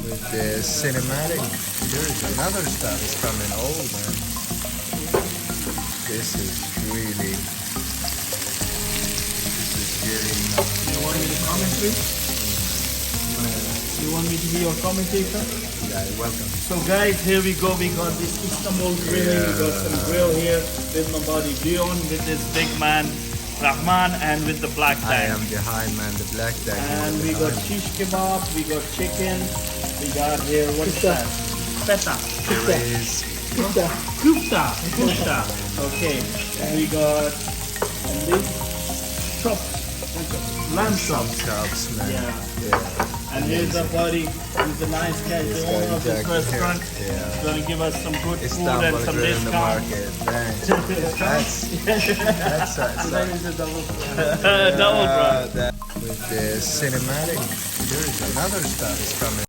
with the cinematic. There's another stuff is coming. Oh man, this is really getting. You want me to commentary? You want me to be your commentator? Yeah, welcome. So guys, here we go. We got this Istanbul Grill. We got some grill here with my buddy Dion, with this big man Rahman, and with the black I tag. am the high man, the black tag. And we got shish kebab, we got chicken, we got here, what is that? Feta. There is Kufta. Okay. And we got this chops. Lamb some chops. chops, man. Yeah. And here's our buddy, he's a nice guy, the This owner guy of this Jack here. restaurant. Yeah. He's gonna give us some good food Istanbul and some Grill in the discount. market. That's Today is a double with the cinematic. There's another stuff is coming.